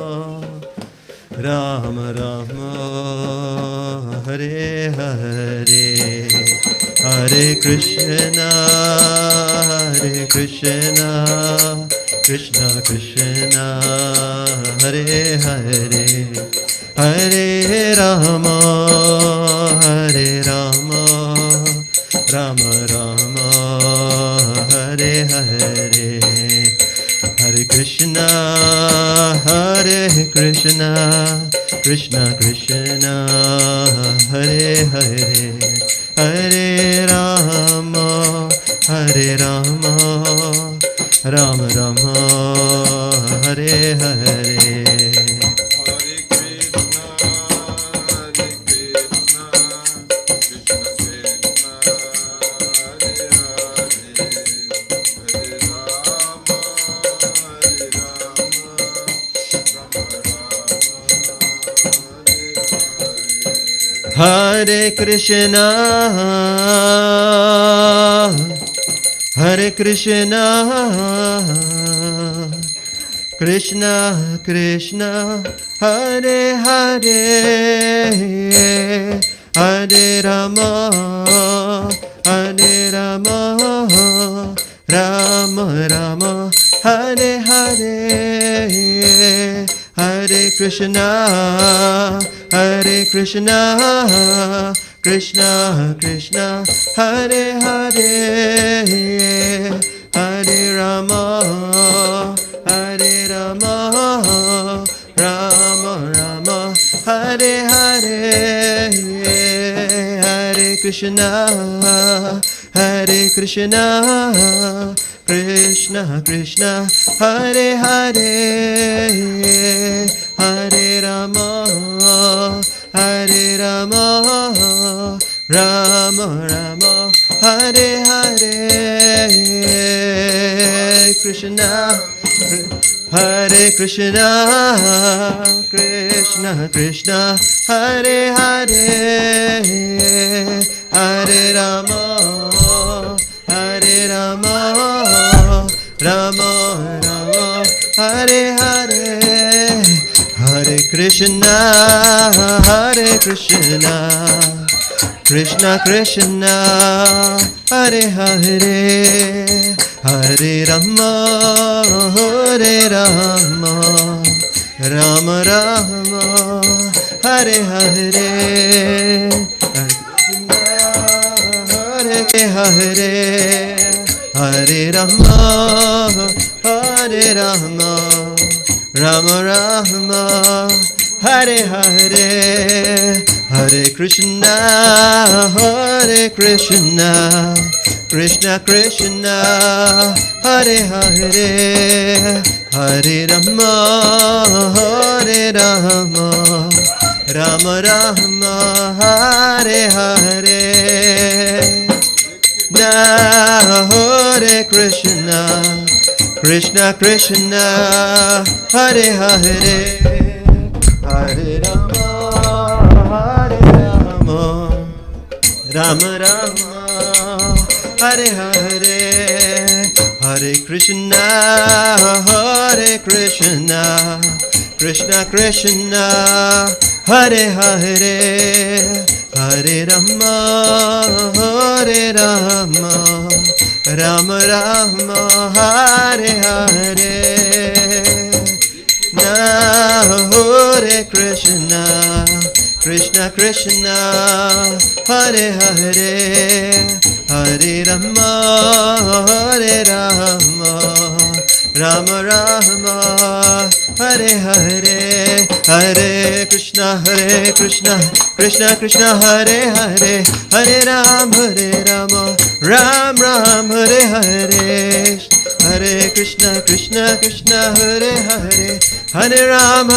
Rama Rama, Hare Hare, Hare Krishna, Hare Krishna, Krishna Krishna, Hare Hare, Hare Rama, Hare Rama, Rama Rama, Hare Hare, Hare Krishna, Hare Krishna, Krishna Krishna, Hare Hare, Hare Rama, Hare Rama, Rama Rama, Hare Hare, Hare Krishna, Hare Krishna, Krishna Krishna, Hare Hare, Hare Rama, Hare Rama, Rama Rama, Hare Hare, Hare Krishna, Hare Krishna, Krishna Krishna, Hare Hare, Hare Rama, Hare Rama, Rama Rama, Hare Hare, Hare Krishna, Hare Krishna, Krishna Krishna, Hare Hare, Hare Rama, Hare Rama, Rama Rama, Hare Hare, Krishna, Hare Krishna, Krishna Krishna, Hare Hare, Hare Rama, Hare Rama, Rama Rama, Hare Hare, Hare Krishna, Hare Krishna, Krishna Krishna, Hare Hare, Hare Rama, Hare Rama, Rama Rama, Hare Hare, Hare Hare, Hare Rama, Hare Rama, Rama Rama, Hare Hare, Hare Krishna, Hare Krishna, Krishna Krishna, Hare Hare, Hare Rama, Hare Rama, Rama Rama, Hare Hare, now Hare Krishna, Krishna Krishna, Hare Hare, Hare Rama, Hare Rama, Rama Rama, Hare Hare, Hare Krishna, Hare Krishna, Krishna Krishna, Hare Hare, Hare Rama, Hare Rama, Rama Rama, Hare Hare, now Hare Krishna, Krishna Krishna, Hare Hare, Hare Rama, Hare Rama, Rama Rama, Hare Hare, Hare Krishna, Krishna Krishna, Hare Hare, Hare Rama, Ram Ram, Hare Hare, Hare Krishna, Krishna Hare Hare, Hare Ram,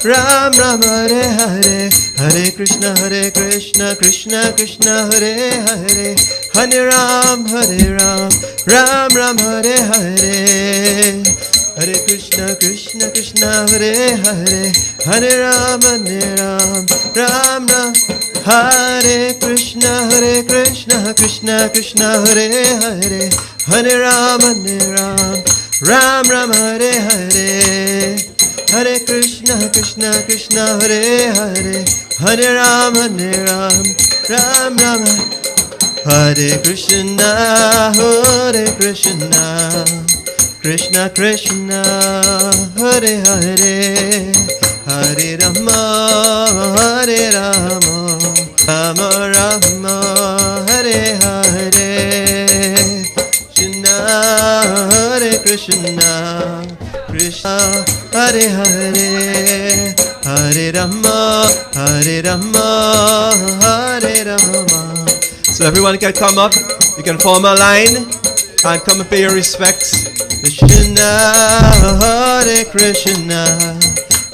Ram Ram, Hare Hare, Hare Krishna, Krishna Hare Hare, Hare Ram, Ram Ram, Hare Hare, Hare Krishna, Krishna Hare Hare, Hare Ram, Ram Ram, Hare Krishna, Krishna Hare Hare, Hare Ram, Ram Ram, Hare Hare, Hare Krishna, Krishna Hare Hare, Hare Ram, Ram Ram, Hare Krishna, Krishna Krishna, Hare Hare, Hare Rama, Hare Rama, Rama Rama, Hare Hare, Krishna, Hare Krishna, Krishna Hare Hare, Hare Rama, Hare Rama, Hare Rama. So everyone can come up, you can form a line and come and pay your respects. Krishna, Hare Krishna,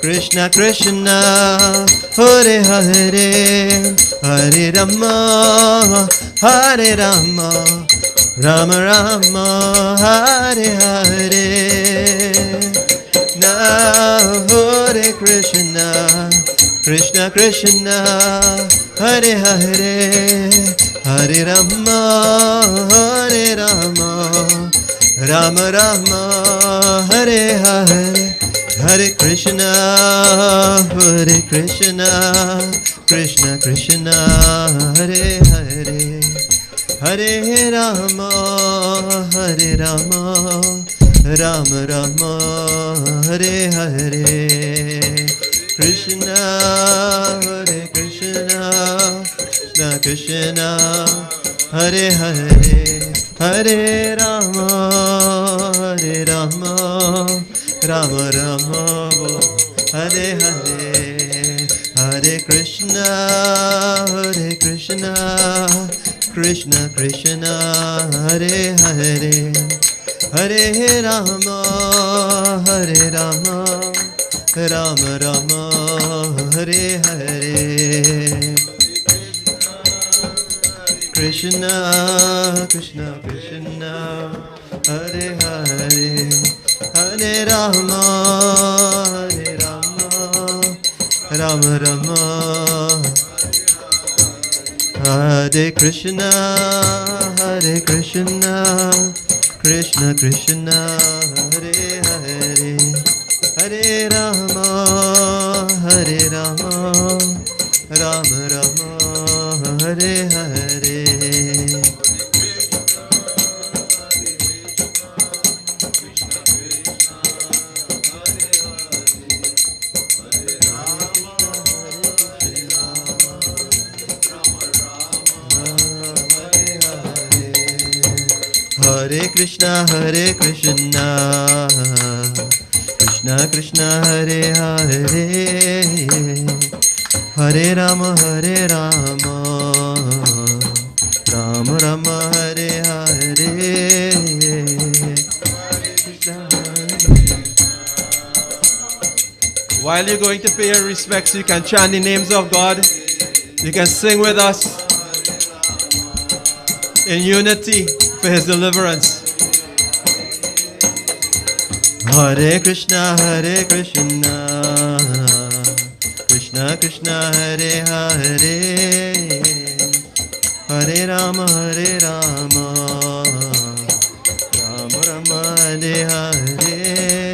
Krishna Krishna, Hare Hare, Hare Rama, Hare Rama, Rama Rama, Hare Hare. Now Hare Krishna, Krishna Krishna, Hare Hare, Hare Rama, Hare Rama, Rama Rama, Hare Hare, Hare Krishna, Krishna Krishna, Hare Hare, Hare Rama, Rama Rama, Hare Hare, Krishna, Hare Krishna, Krishna Krishna, Hare Hare, Hare Rama, Rama Rama, Hare Hare, Hare Krishna, Krishna Krishna, Hare Hare, Hare Rama, Rama Rama, Hare Hare, Krishna Krishna Krishna, Hare Hare, Hare Rama, Rama Rama, Hare Krishna, Krishna Krishna, Hare Hare, Hare Rama, Rama Rama, Hare Hare. Hare Krishna, Krishna Krishna, Hare Hare, Hare Rama, Rama Rama, Hare Hare. While you're going to pay your respects, you can chant the names of God. You can sing with us in unity for His deliverance. Hare Krishna, Krishna Krishna, Hare Hare, Hare Rama, Rama Rama, Hare Hare.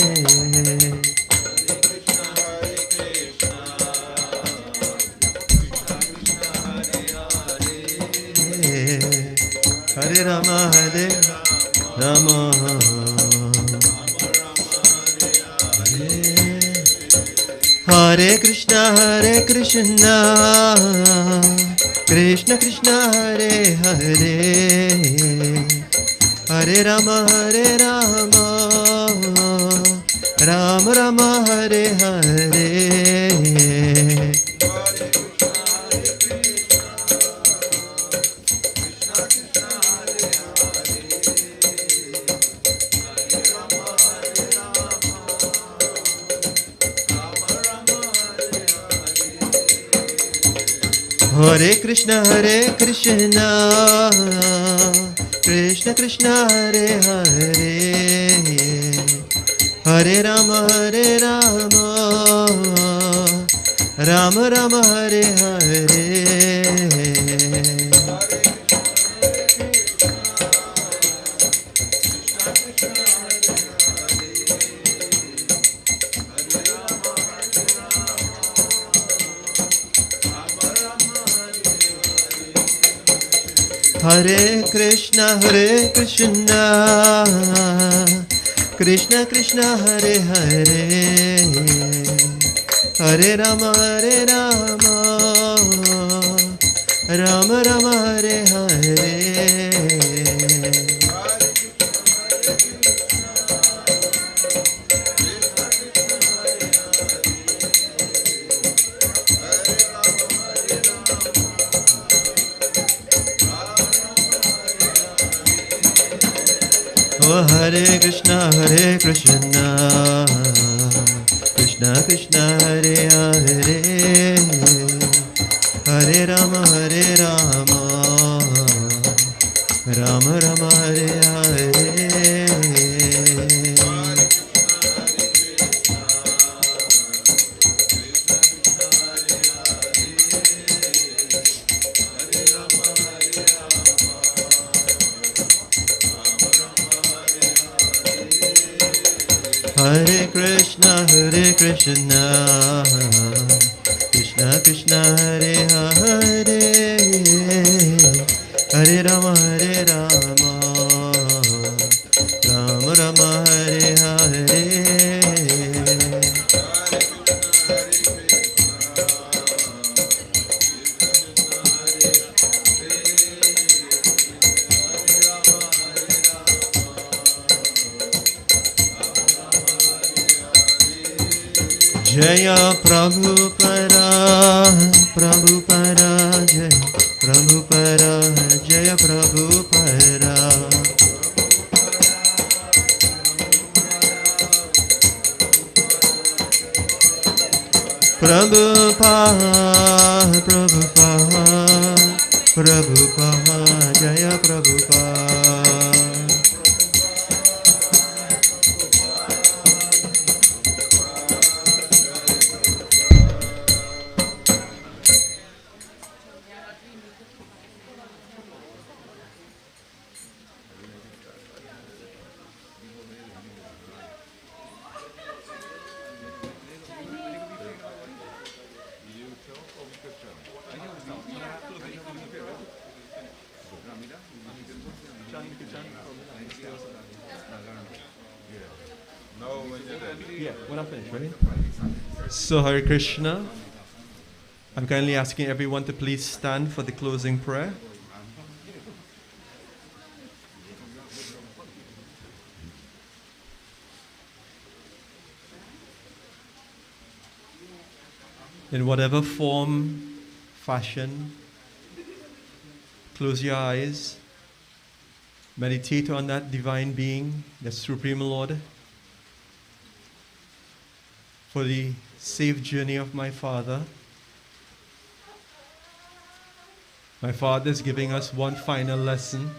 Hare Rama, Hare Rama, Hare Krishna, Krishna Krishna, Hare Hare, Hare Rama, Rama Rama, Hare Hare. Hare Krishna, Krishna Krishna, Hare Hare, Hare Rama, Rama Rama, Hare Hare. Hare Krishna, Krishna Krishna, Hare Hare, Hare Rama, Rama Rama, Hare Hare. Oh, Hare Krishna, Krishna Krishna, Hare Hare, Hare Rama, Rama Rama, Hare Hare. Hare Krishna, Krishna Krishna, Hare Hare, Hare Rama, Rama Rama, Hare Hare. Jaya Prabhupada, Jaya Prabhupada, Jaya Prabhupada. Prabhupada, Jaya Prabhupada. Yeah, when I'm finished, ready? So, Hare Krishna. I'm kindly asking everyone to please stand for the closing prayer. In whatever form, fashion, close your eyes. Meditate on that divine being, the Supreme Lord. For the safe journey of my father. My father is giving us one final lesson,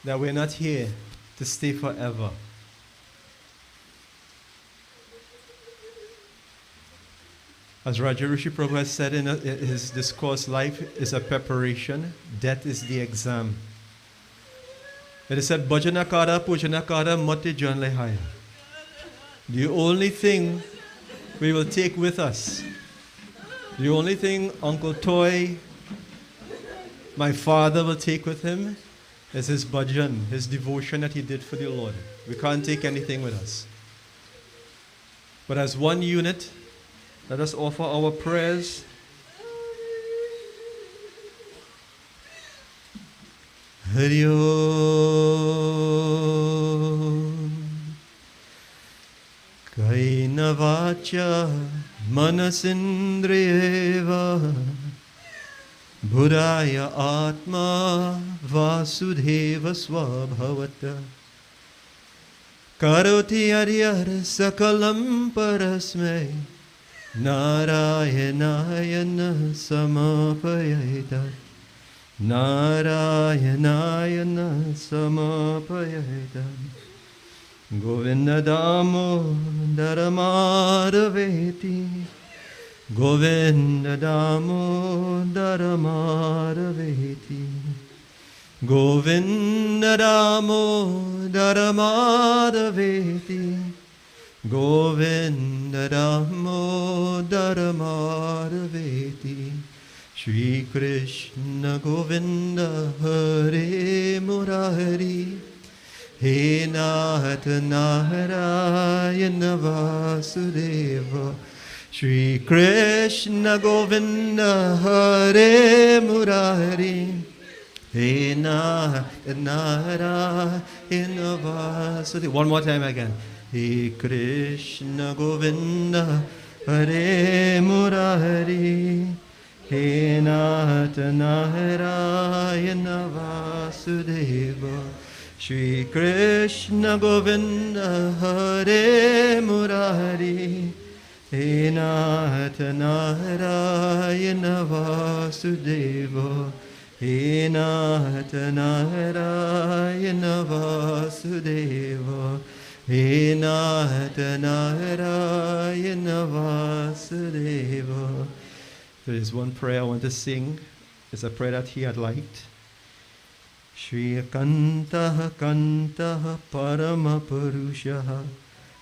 that we're not here to stay forever. As Raja Rishi Prabhu has said in his discourse, life is a preparation, death is the exam. It is said, Bhajana kara, pujana kara, mati jan lehaya. The only thing we will take with us, the only thing Uncle Toy, my father, will take with him is his bhajan, his devotion that he did for the Lord. We can't take anything with us. But as one unit, let us offer our prayers. Hari Om. Kaina vacha manasindriyeva Buddhaya atma vasudheva swabhavata Karoti aryar sakalam parasmai Narayanayana samapayaitat Narayanayana samapayaitat Govinda Damo Dharamaraveti Govinda Damo Dharamaraveti Govinda Damo Dharamaraveti Govinda Damo Dharamaraveti Shri Krishna Govinda Hare Murari He Nath Narayana Vasudeva Shri Krishna Govinda Hare Murari He Nath Narayana Vasudeva. One more time again. He Krishna Govinda Hare Murari He Nath Narayana Vasudeva Shri Krishna Govinda Hare Murari He Nath Narayana Vasudeva He Nath Narayana Vasudeva He Nath Narayana Vasudeva. There is one prayer I want to sing. It's a prayer that he had liked. Shriyakantaha kantaha paramapurushaha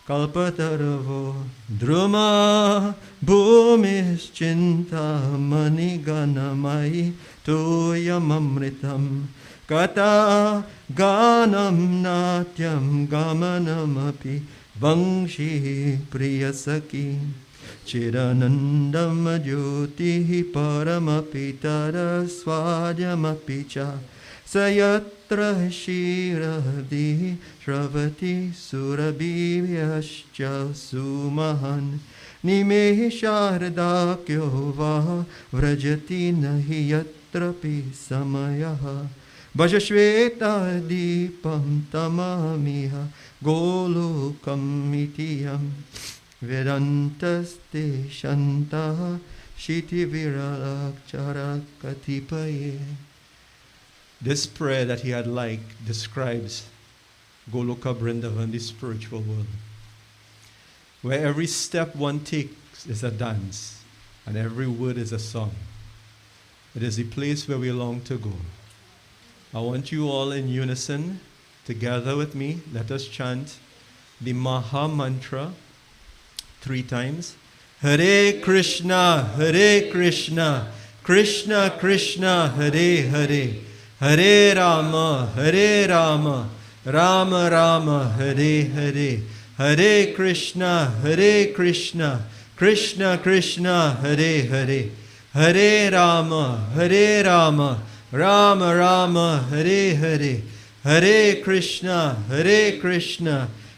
kalpataravo druma bhumischinta maniganamai toyamamritam kata ganam natyam gamanamapi vangshi priyasaki chiranandam jyotihi paramapitara swadhyamapicha sayatra shiradi shravati surabhivyascha sumahan nimesharadakyo va vrajati nahi yatrapi samayaha bhajashveta dipam tamamiha golokam itiyam vedantaste shantaha shiti viralakcharakatipaye. This prayer that he had liked describes Goloka Vrindavan, the spiritual world, where every step one takes is a dance and every word is a song. It is the place where we long to go. I want you all in unison, together with me, let us chant the Maha Mantra 3 times. Hare Krishna, Krishna Krishna, Hare Hare, Hare Rama, Rama Rama, Hare Hare, Hare Krishna, Krishna Krishna, Hare Hare, Hare Rama, Rama Rama, Hare Hare, Hare Krishna,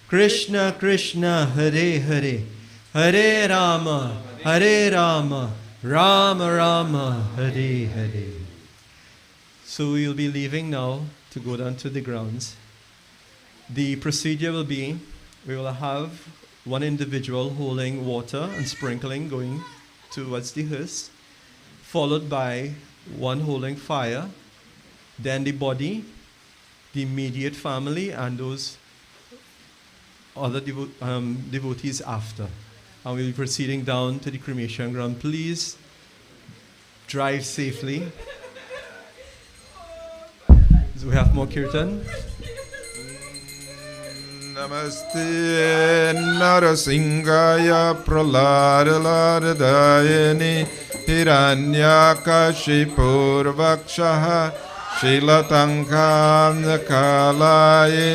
Krishna Krishna, Hare Hare, Hare Rama, Rama Rama, Hare Hare. So we'll be leaving now to go down to the grounds. The procedure will be, we will have one individual holding water and sprinkling going towards the hearse, followed by one holding fire, then the body, the immediate family, and those other devotees after. And we'll be proceeding down to the cremation ground. Please drive safely. So we have more kirtan. Namaste Narasingaya Praladayani Hiranyakashipurvakshaha Shilatankam Kalaye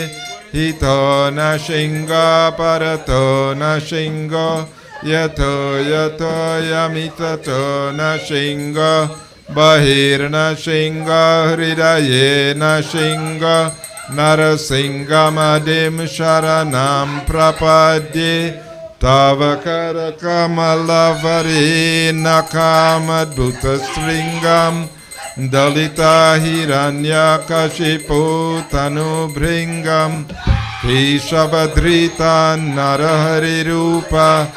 Hito Nashinga Parato Nashingo Yato Yamitato Nashinga Bahir Nashinga Hridaye Nashinga Narasingamadim Sharanam Prapadye Tavakara Kamalavari Nakamadbhuta Stringam Dalita Hiranyakashipu Tanu Bringam Krishabhadrita Narahari Rupa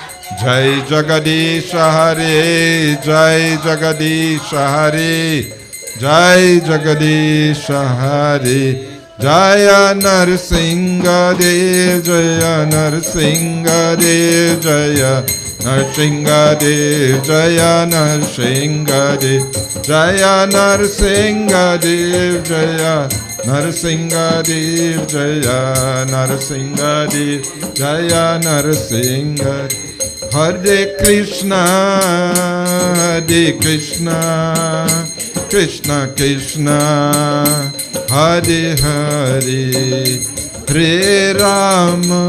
Jai Jagadisha Hare Jai Jagadisha Hare Jai Jagadisha Hare Jaya Narsinga Dev Jaya Narsinga Dev Jaya Narsinga Dev Jaya Narsinga Dev Jaya Narsinga Dev Jaya Narsinga Dev Jaya Narsinga Dev Jaya Narsinga Hare Krishna Krishna Krishna Hare Hare Hare Rama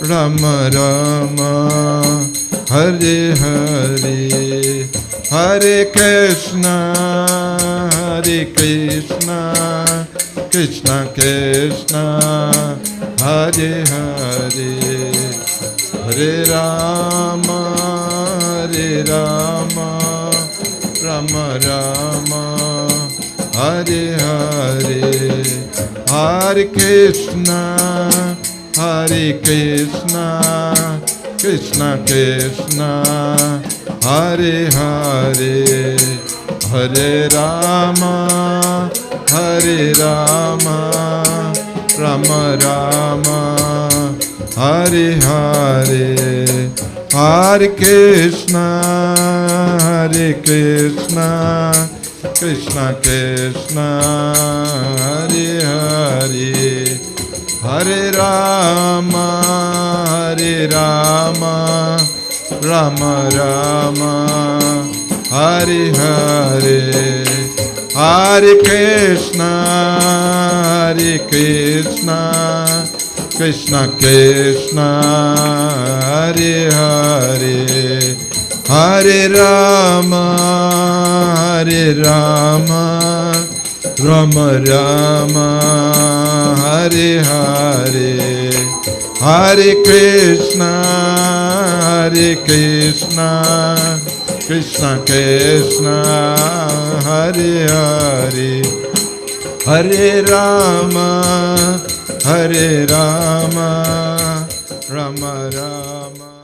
Rama Rama Hare Hare Hare Krishna Krishna Krishna Hare Hare Hare Rama Rama Rama Hare Hare Hare Krishna Krishna Krishna Hare Hare Hare Rama Rama Rama Hare Hare Hare Krishna, Hare Krishna, Krishna Krishna, Hare Hare, Hare Rama, Hare Rama, Rama Rama, Hare Hare, Hare Krishna, Hare Krishna, Krishna Krishna, Hare Hare, Hare Rama, Hare Rama, Rama Rama, Hare Hare, Hare Krishna, Hare Krishna, Krishna Krishna, Hare Hare, Hare Rama, Hare Rama, Rama Rama.